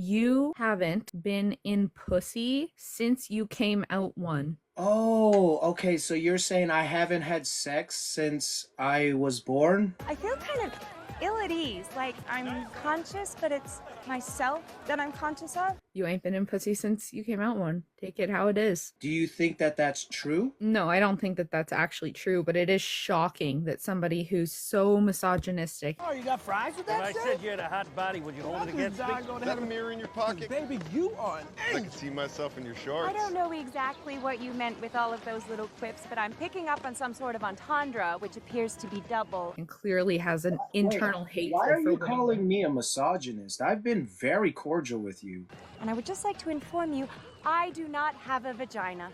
You haven't been in pussy since you came out one. Oh, okay, so you're saying I haven't had sex since I was born? I feel kind of ill at ease, like I'm conscious, but it's myself that I'm conscious of. You ain't been in pussy since you came out one. Take it how it is. Do you think that that's true? No, I don't think that that's actually true, but it is shocking that somebody who's so misogynistic. Oh, you got fries with that If I said you had a hot body, would you hold it against me? Is that a mirror in your pocket? Baby, you are an I can see myself in your shorts. I don't know exactly what you meant with all of those little quips, but I'm picking up on some sort of entendre, which appears to be double. And clearly has an internal hatred Why are for you women. calling me a misogynist? I've been very cordial with you. And I would just like to inform you, I do not have a vagina.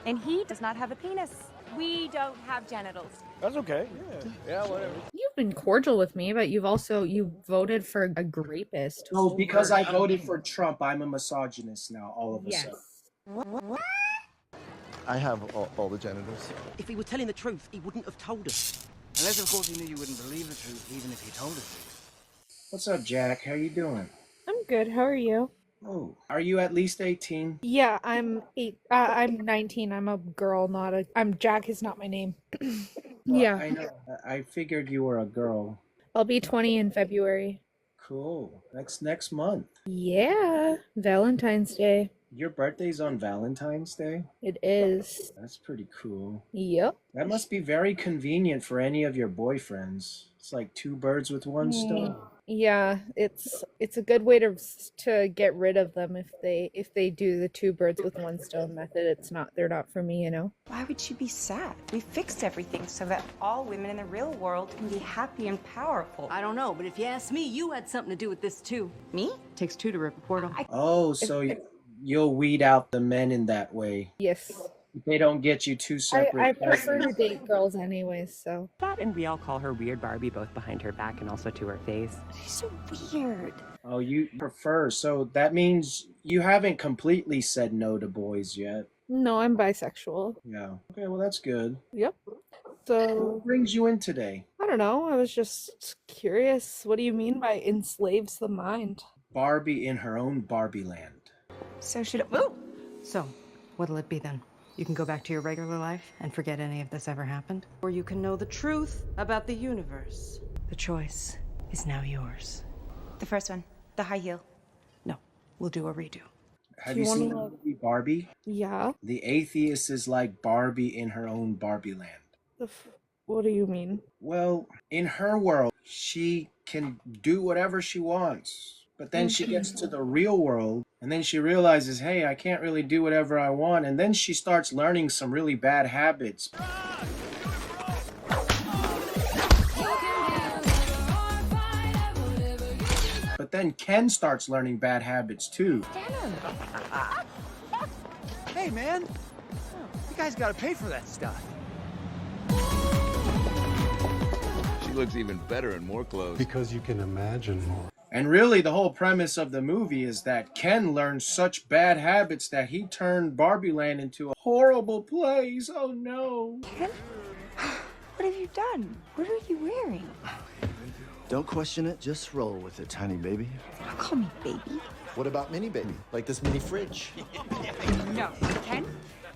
And he does not have a penis. We don't have genitals. That's okay. Yeah, whatever. You've been cordial with me, but you voted for a rapist. No, because I voted for Trump, I'm a misogynist now, all of a Yes. sudden. I have all the genitals. If he were telling the truth, he wouldn't have told us. Unless, of course, he knew you wouldn't believe the truth, even if he told us. What's up, Jack? How you doing? I'm good. How are you? Oh, are you at least 18? Yeah, I'm 19. I'm a girl, not a. Jack is not my name. Yeah, I know. I figured you were a girl. I'll be 20 in February. Cool. Next month. Yeah, Valentine's Day. Your birthday's on Valentine's Day? It is. That's pretty cool. Yep. That must be very convenient for any of your boyfriends. It's like two birds with one stone. Yeah, it's a good way to get rid of them if they do the two birds with one stone method. They're not for me, you know. Why would she be sad? We fixed everything so that all women in the real world can be happy and powerful. I don't know, but if you ask me, you had something to do with this too. Me? Takes two to rip a portal. Oh, so you'll weed out the men in that way. Yes. They don't get you two separate. I prefer to date girls anyways, so. And we all call her Weird Barbie, both behind her back and also to her face. She's so weird. Oh, you prefer. So that means you haven't completely said no to boys yet. No, I'm bisexual. Yeah. Okay, well, that's good. Yep. So, What brings you in today? I don't know. I was just curious. What do you mean by enslaves the mind? Barbie in her own Barbie land. So should it? Ooh! So, what'll it be then? You can go back to your regular life and forget any of this ever happened? Or you can know the truth about the universe. The choice is now yours. The first one, the high heel. No, we'll do a redo. Have Do you you seen the wanna- movie Barbie? Yeah. The atheist is like Barbie in her own Barbie land. What do you mean? Well, in her world, she can do whatever she wants. But then she gets to the real world, and then she realizes, hey, I can't really do whatever I want. And then she starts learning some really bad habits. But then Ken starts learning bad habits too. Hey, man. You guys gotta pay for that stuff. She looks even better in more clothes. Because you can imagine more. And really, the whole premise of the movie is that Ken learned such bad habits that he turned Barbie Land into a horrible place. Oh no. Ken? What have you done? What are you wearing? Don't question it, just roll with it, tiny baby. Don't call me baby. What about mini baby? Like this mini fridge? No, Ken,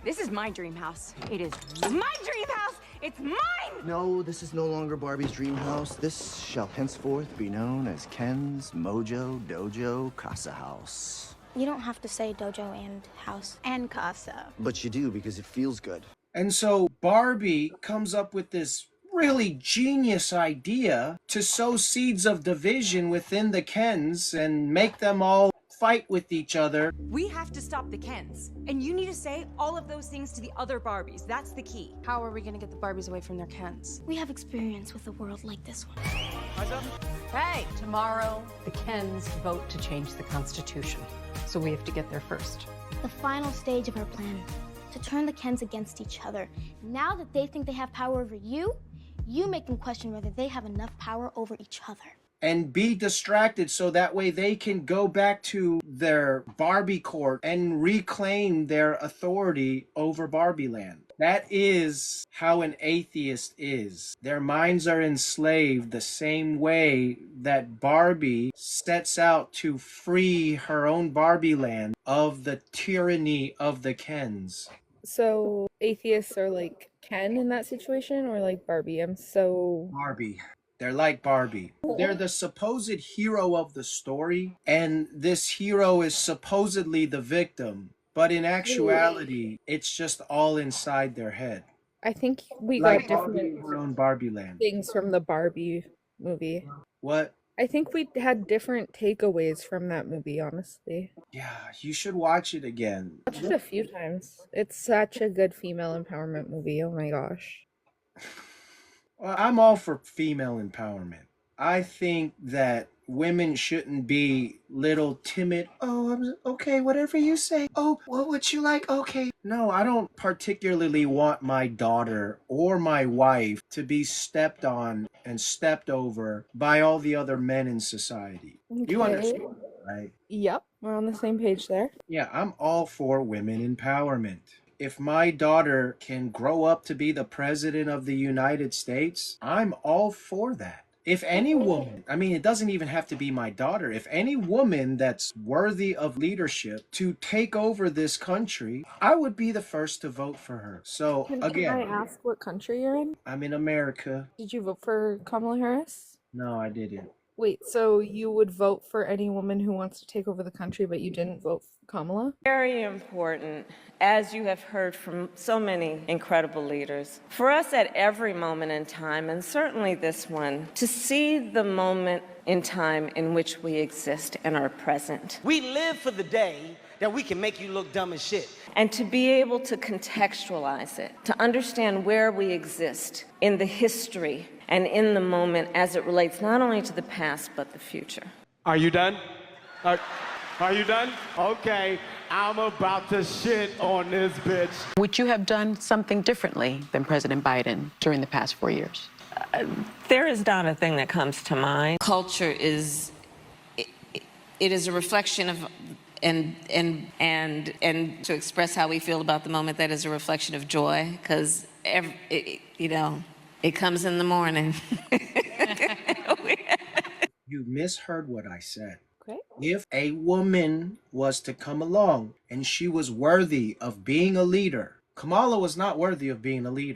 this is my dream house. It is my dream house. It's mine! No, this is no longer Barbie's dream house. This shall henceforth be known as Ken's Mojo Dojo Casa House. You don't have to say dojo and house and casa. But you do because it feels good. And so Barbie comes up with this really genius idea to sow seeds of division within the Kens and make them all fight with each other. We have to stop the Kens. And you need to say all of those things to the other Barbies. That's the key. How are we gonna get the Barbies away from their Kens? We have experience with a world like this one. Hey, tomorrow the Kens vote to change the Constitution. So we have to get there first. The final stage of our plan, to turn the Kens against each other. Now that they think they have power over you, you make them question whether they have enough power over each other. And be distracted so that way they can go back to their Barbie court and reclaim their authority over Barbie Land. That is how an atheist is. Their minds are enslaved the same way that Barbie sets out to free her own Barbie land of the tyranny of the Kens. So atheists are like Ken in that situation, or like Barbie? I'm so Barbie. They're like Barbie. They're the supposed hero of the story, and this hero is supposedly the victim. But in actuality, it's just all inside their head. I think we Like got Barbie in different her own Barbie land. things from the Barbie movie. What? I think we had different takeaways from that movie, honestly. Yeah, you should watch it again. I watched it a few times. It's such a good female empowerment movie. Oh my gosh. Well, I'm all for female empowerment. I think that women shouldn't be little timid. Oh, okay, whatever you say. Oh, what would you like? Okay. No, I don't particularly want my daughter or my wife to be stepped on and stepped over by all the other men in society. You understand, right? Yep, we're on the same page there. Yeah, I'm all for women empowerment. If my daughter can grow up to be the president of the United States, I'm all for that. If any woman, I mean, it doesn't even have to be my daughter, if any woman that's worthy of leadership to take over this country, I would be the first to vote for her. So, Can again, I ask what country you're in? I'm in America. Did you vote for Kamala Harris? No, I didn't. Wait, so you would vote for any woman who wants to take over the country, but you didn't vote for Kamala? Very important, as you have heard from so many incredible leaders, for us at every moment in time, and certainly this one, to see the moment in time in which we exist and are present. We live for the day that we can make you look dumb as shit. And to be able to contextualize it, to understand where we exist in the history and in the moment as it relates not only to the past, but the future. Are you done? Are you done? Okay, I'm about to shit on this bitch. Would you have done something differently than President Biden during the past 4 years? There is not a thing that comes to mind. Culture is, it is a reflection of, and to express how we feel about the moment, that is a reflection of joy, because it comes in the morning. You misheard what I said. Okay. If a woman was to come along and she was worthy of being a leader, Kamala was not worthy of being a leader.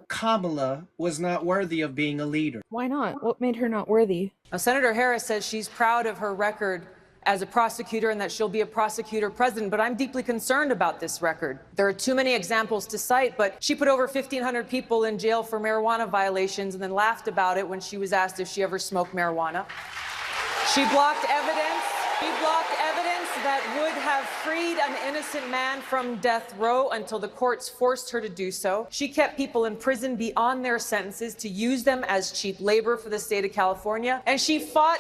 Kamala was not worthy of being a leader. Why not? What made her not worthy? Senator Harris says she's proud of her record as a prosecutor and that she'll be a prosecutor president, but I'm deeply concerned about this record. There are too many examples to cite, but she put over 1,500 people in jail for marijuana violations and then laughed about it when she was asked if she ever smoked marijuana. She blocked evidence. She blocked evidence that would have freed an innocent man from death row until the courts forced her to do so. She kept people in prison beyond their sentences to use them as cheap labor for the state of California. And she fought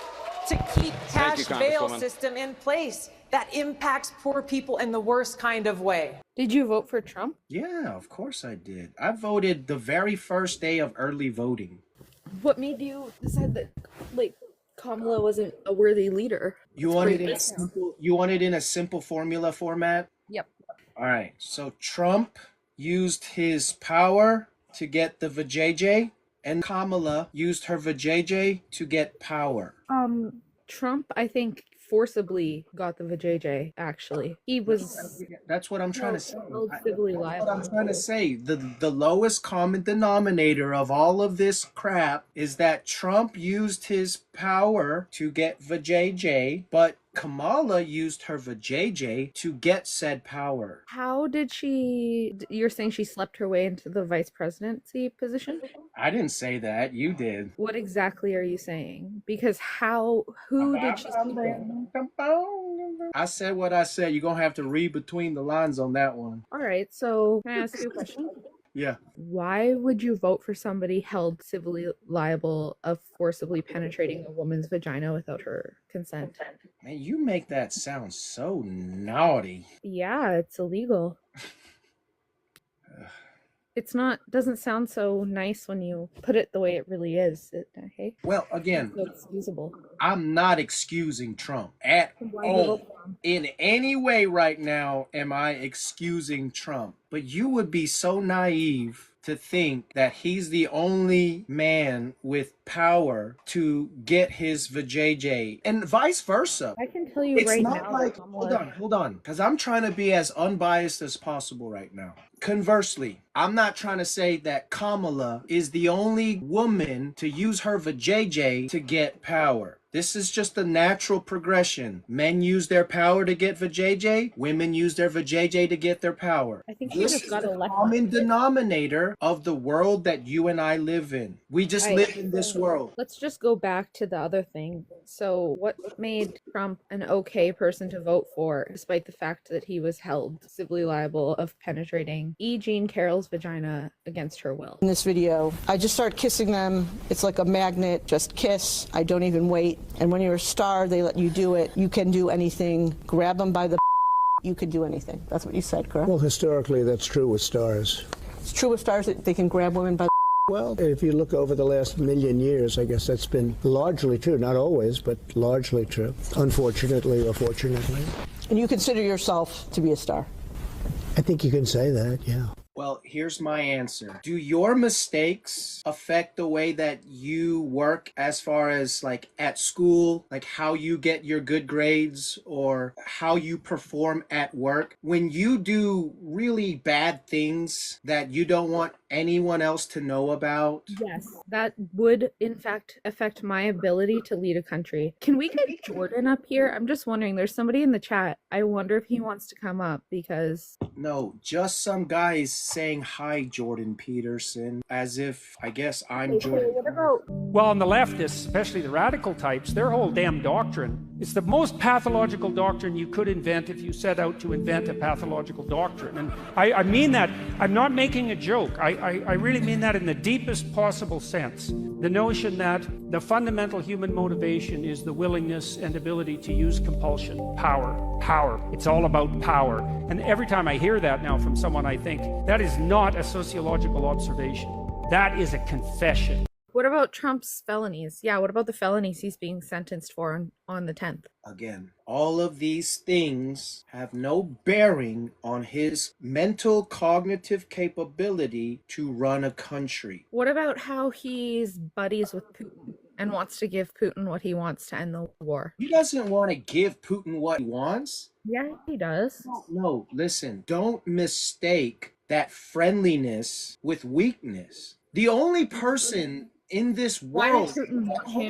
to keep cash bail system in place that impacts poor people in the worst kind of way. Did you vote for Trump? Yeah, of course I did. I voted the very first day of early voting. What made you decide that, like, Kamala wasn't a worthy leader? You want it in a simple formula format? Yep. All right. So Trump used his power to get the vajayjay, and Kamala used her vajayjay to get power. Trump, I think, forcibly got the vajayjay, actually. He was... That's what I'm trying to say. Civilly liable. That's what I'm trying to say. The lowest common denominator of all of this crap is that Trump used his power to get vajayjay, but Kamala used her vajayjay to get said power. How did she... You're saying she slept her way into the vice presidency position? I didn't say that. You did. What exactly are you saying? Because who did she sleep with? I said what I said. You're going to have to read between the lines on that one. All right, so can I ask you a question? Yeah. Why would you vote for somebody held civilly liable of forcibly penetrating a woman's vagina without her consent? Man, you make that sound so naughty. Yeah, it's illegal. it's not doesn't sound so nice when you put it the way it really is. Hey, Well, again, so excusable. I'm not excusing Trump at Why do you vote all. for him? In any way right now am I excusing Trump. But you would be so naive to think that he's the only man with power to get his vajayjay, and vice versa. I can tell you It's right not now. like, hold on, because I'm trying to be as unbiased as possible right now. Conversely, I'm not trying to say that Kamala is the only woman to use her vajayjay to get power. This is just a natural progression. Men use their power to get vajayjay. Women use their vajayjay to get their power. I think she This just is got the elected. common denominator of the world that you and I live in. We just Right. live in this world. Let's just go back to the other thing. So, what made Trump an okay person to vote for, despite the fact that he was held civilly liable of penetrating E. Jean Carroll's vagina against her will? In this video, I just start kissing them. It's like a magnet, just kiss. I don't even wait. And when you're a star, they let you do it. You can do anything. Grab them by the you can do anything. That's what you said, correct? Well, historically, that's true with stars. It's true with stars that they can grab women by the Well, if you look over the last million years, I guess that's been largely true. Not always, but largely true. Unfortunately or fortunately. And you consider yourself to be a star? I think you can say that, yeah. Well, here's my answer. Do your mistakes affect the way that you work as far as like at school, like how you get your good grades or how you perform at work? When you do really bad things that you don't want anyone else to know about? Yes, that would in fact affect my ability to lead a country. Can we get Jordan up here? I'm just wondering, there's somebody in the chat. I wonder if he wants to come up because... No, just some guys saying hi, Jordan Peterson, as if, I guess, I'm Jordan. What about... Well, on the leftists, especially the radical types, their whole damn doctrine is the most pathological doctrine you could invent if you set out to invent a pathological doctrine. And I mean that. I'm not making a joke. I really mean that in the deepest possible sense. The notion that the fundamental human motivation is the willingness and ability to use compulsion, power. It's all about power. And every time I hear that now from someone, I think that is not a sociological observation. That is a confession. What about Trump's felonies? Yeah, what about the felonies he's being sentenced for on the 10th? Again, all of these things have no bearing on his mental cognitive capability to run a country. What about how he's buddies with Putin and wants to give Putin what he wants to end the war? He doesn't want to give Putin what he wants. Yeah, he does. No, listen, don't mistake that friendliness with weakness. The only person in this world... Why did Putin want him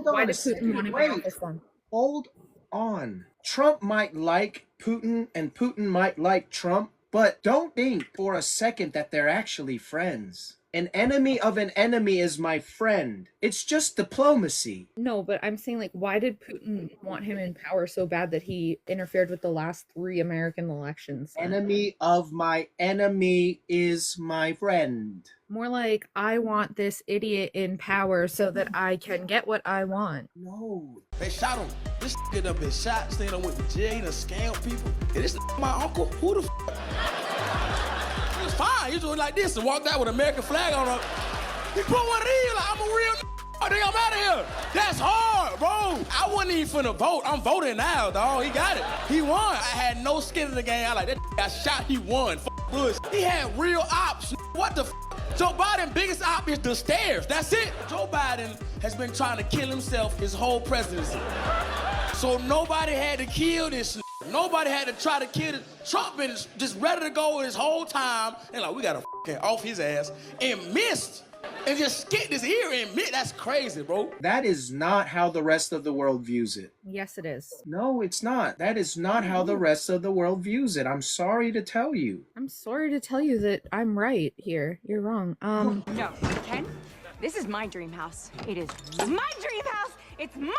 Why did Putin want him in office then? Hold on. Trump might like Putin and Putin might like Trump, but don't think for a second that they're actually friends. An enemy of an enemy is my friend. It's just diplomacy. No, but I'm saying, like, why did Putin want him in power so bad that he interfered with the last 3 American elections? Enemy of my enemy is my friend. More like, I want this idiot in power so that I can get what I want. No. They shot him. This get up been shot, staying up with the jail, he done scam people. And this my uncle. Who the He was fine. He was doing like this and walked out with an American flag on him. He put one of these like, I'm a real I think I'm out of here. That's hard, bro. I wasn't even finna vote. I'm voting now, dog. He got it. He won. I had no skin in the game. I like, that got shot, he won. Bush. He had real ops. What the Joe Biden's biggest op is the stairs. That's it. Joe Biden has been trying to kill himself his whole presidency. So nobody had to kill this. Nobody had to try to kill it. Trump been just ready to go his whole time. And like, we gotta off his ass. And missed. And just skip his ear and admit that's crazy, bro. That is not how the rest of the world views it. Yes, it is. No, it's not. That is not how the rest of the world views it. I'm sorry to tell you. I'm sorry to tell you that I'm right here. You're wrong. No, Ken, this is my dream house. It is my dream house. It's mine!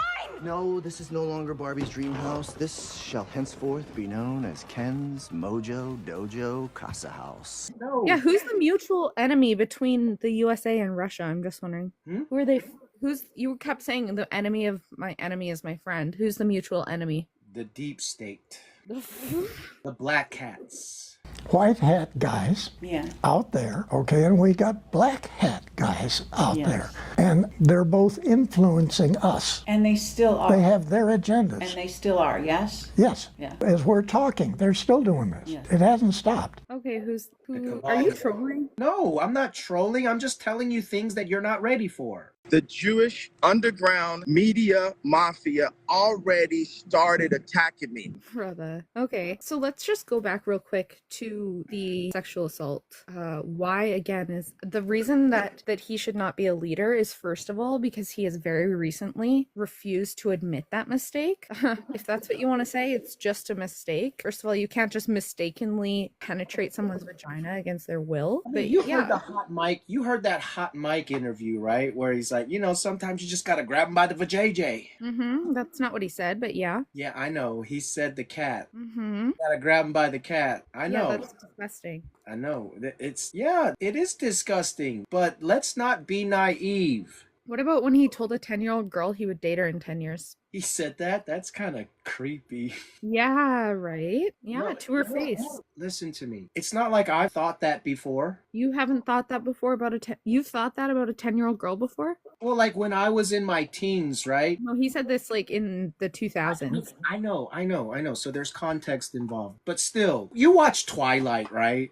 No, this is no longer Barbie's dream house. This shall henceforth be known as Ken's Mojo Dojo Casa House. No. Yeah, who's the mutual enemy between the USA and Russia? I'm just wondering. Who are they? You kept saying the enemy of my enemy is my friend. Who's the mutual enemy? The deep state. The black cats. white hat guys out there, okay, and we got black hat guys out there. And they're both influencing us. And they still are. They have their agendas. And they still are, yes? Yes. Yeah. As we're talking, they're still doing this. It hasn't stopped. Okay, who are you trolling? No, I'm not trolling. I'm just telling you things that you're not ready for. The Jewish underground media mafia already started attacking me. Brother. Okay, so let's just go back real quick to the sexual assault. Why, again, is the reason that he should not be a leader is, first of all, because he has very recently refused to admit that mistake. If that's what you want to say, it's just a mistake. First of all, you can't just mistakenly penetrate someone's vagina against their will. I mean, you heard the hot mic. You heard that hot mic interview, right? Where he's like, sometimes you just gotta grab him by the vajayjay. That's not what he said, but yeah. Yeah, I know. He said the cat. Gotta grab him by the cat. I know. Yeah, that's disgusting. I know. It is disgusting. But let's not be naive. What about when he told a 10-year-old girl he would date her in 10 years? He said that? That's kind of creepy. Yeah, right? Yeah, to her face. Listen to me. It's not like I thought that before. You haven't thought that before about you've thought that about a 10-year-old girl before? Well, like when I was in my teens, right? No, he said this like in the 2000s. I know. So there's context involved. But still, you watch Twilight, right?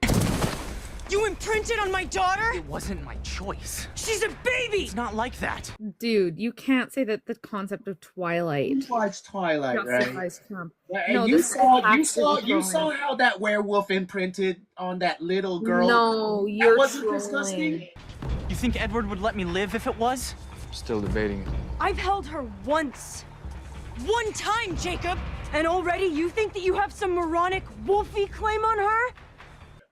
You imprinted on my daughter? It wasn't my choice. She's a baby! It's not like that. Dude, you can't say that the concept of Twilight. You watched Twilight, right? Trump. Yeah, no, you saw how that werewolf imprinted on that little girl. No, you're wasn't disgusting. You think Edward would let me live if it was? Still debating. I've held her once. One time, Jacob! And already you think that you have some moronic wolfy claim on her?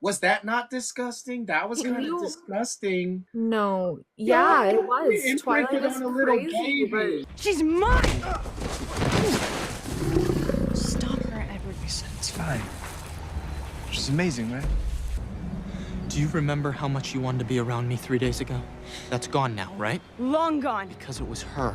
Was that not disgusting? That was kind of disgusting. No. Yeah, it was. Twilight is on a little crazy, baby. She's mine! Stop her, Edward. You said it's fine. She's amazing, right? Do you remember how much you wanted to be around me 3 days ago? That's gone now, right? Long gone. Because it was her.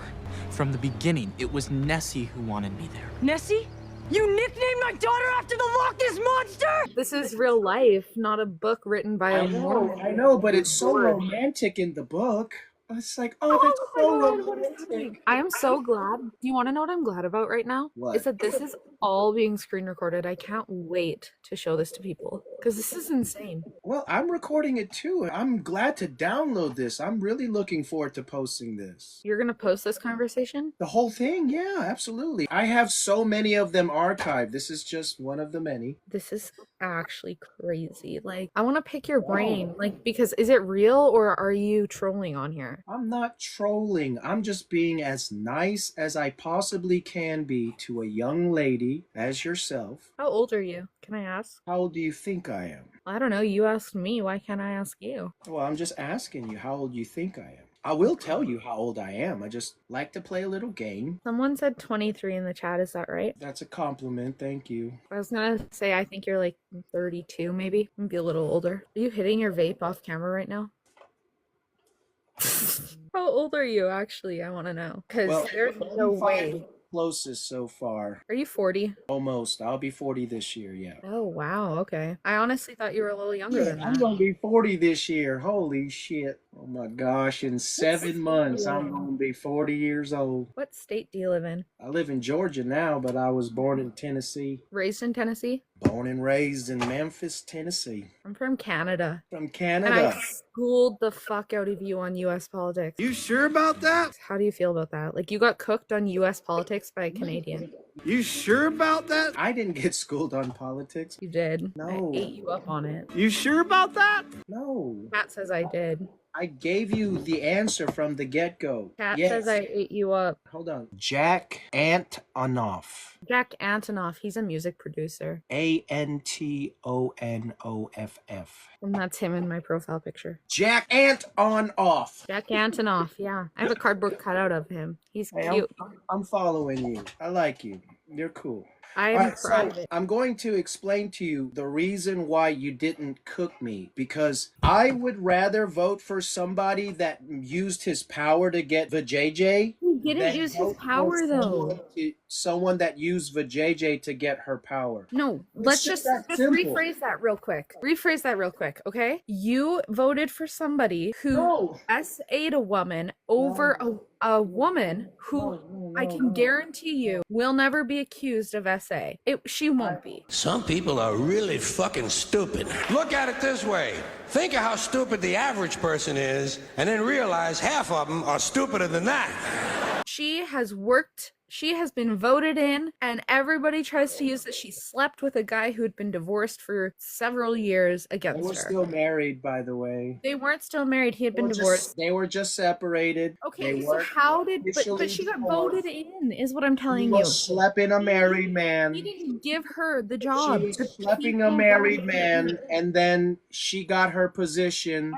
From the beginning, it was Nessie who wanted me there. Nessie? You nicknamed my daughter after the Loch Ness Monster? This is real life, not a book written by a woman. I know, but it's so romantic in the book. It's like, oh, that's so romantic. I am so glad. Do you want to know what I'm glad about right now? What? Is that this is all being screen recorded. I can't wait to show this to people because this is insane. Well, I'm recording it too. I'm glad to download this. I'm really looking forward to posting this. You're going to post this conversation? The whole thing? Yeah, absolutely. I have so many of them archived. This is just one of the many. This is actually crazy. Like, I want to pick your brain. Like, because is it real or are you trolling on here? I'm not trolling. I'm just being as nice as I possibly can be to a young lady as yourself. How old are you? Can I ask? How old do you think I am? I don't know. You asked me. Why can't I ask you? Well, I'm just asking you how old you think I am. I will tell you how old I am. I just like to play a little game. Someone said 23 in the chat. Is that right? That's a compliment. Thank you. I was gonna say I think you're like 32 maybe. Maybe a little older. Are you hitting your vape off camera right now? How old are you actually? I want to know. Because there's no way. Closest so far. Are you 40? Almost. I'll be 40 this year, yeah. Oh, wow. Okay. I honestly thought you were a little younger than that. I'm going to be 40 this year. Holy shit. Oh my gosh. In 7 months, I'm going to be 40 years old. What state do you live in? I live in Georgia now, but I was born in Tennessee. Raised in Tennessee? Born and raised in Memphis, Tennessee. I'm from Canada. From Canada. And I schooled the fuck out of you on U.S. politics. You sure about that? How do you feel about that? Like, you got cooked on U.S. politics by a Canadian. You sure about that? I didn't get schooled on politics. You did. No. I ate you up on it. You sure about that? No. Kat says I did. I gave you the answer from the get-go. Kat says I ate you up. Hold on. Jack Antonoff. Jack Antonoff. He's a music producer. Antonoff. And that's him in my profile picture. Jack Antonoff. Jack Antonoff, yeah. I have a cardboard cutout of him. He's cute. I'm following you. I like you. You're cool. I'm so I'm going to explain to you the reason why you didn't cook me, because I would rather vote for somebody that used his power to get the JJ didn't Then use his vote for power though. someone that used vajayjay to get her power. No, It's let's just that simple. rephrase that real quick. Rephrase that real quick, okay? You voted for somebody who SA'd a woman over a woman who I can guarantee you will never be accused of SA. She won't be. Some people are really fucking stupid. Look at it this way. Think of how stupid the average person is, and then realize half of them are stupider than that. She has worked, she has been voted in, and everybody tries to use that she slept with a guy who had been divorced for several years against They were her. still married, by the way. They weren't still married, he had been divorced. They were just separated. Okay, so how did, but she got voted in, is what I'm telling He you. was schlepping a married man. He didn't give her the job. She was schlepping a married man, and then she got her position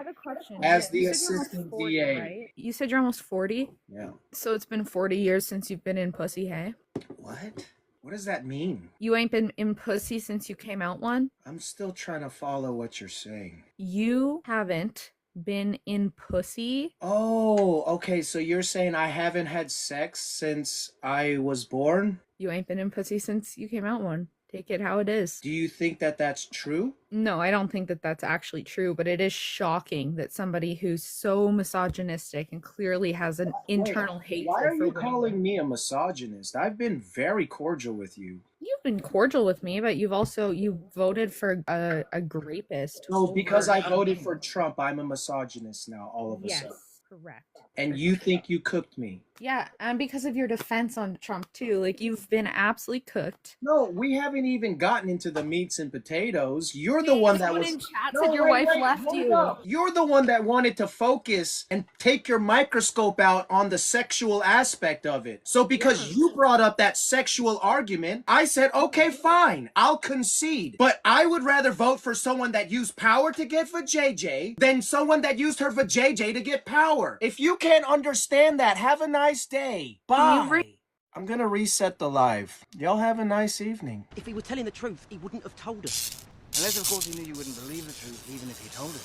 as the assistant DA. Right? You said you're almost 40? Yeah. So it's been 40 years since you've been in pussy, hey? What? What does that mean? You ain't been in pussy since you came out one? I'm still trying to follow what you're saying. You haven't been in pussy? Oh, okay, so you're saying I haven't had sex since I was born? You ain't been in pussy since you came out one. Take it how it is. Do you think that that's true? No, I don't think that that's actually true, but it is shocking that somebody who's so misogynistic and clearly has an internal hatred Why are for you women. calling me a misogynist? I've been very cordial with you. You've been cordial with me, but you voted for a rapist. No, because over- I voted for Trump, I'm a misogynist now, all of a sudden. Yes, correct. And you think you cooked me? Yeah, and because of your defense on Trump too, like you've been absolutely cooked. No, we haven't even gotten into the meats and potatoes. You're the one that Someone was. in chat said your wife left hold you. up. You're the one that wanted to focus and take your microscope out on the sexual aspect of it. So because you brought up that sexual argument, I said, okay, fine, I'll concede. But I would rather vote for someone that used power to get vajayjay than someone that used her vajayjay to get power. If you can't understand that, have a nice day. Bye. I'm gonna reset the live. Y'all have a nice evening. If he were telling the truth, he wouldn't have told us. Unless, of course, he knew you wouldn't believe the truth, even if he told it.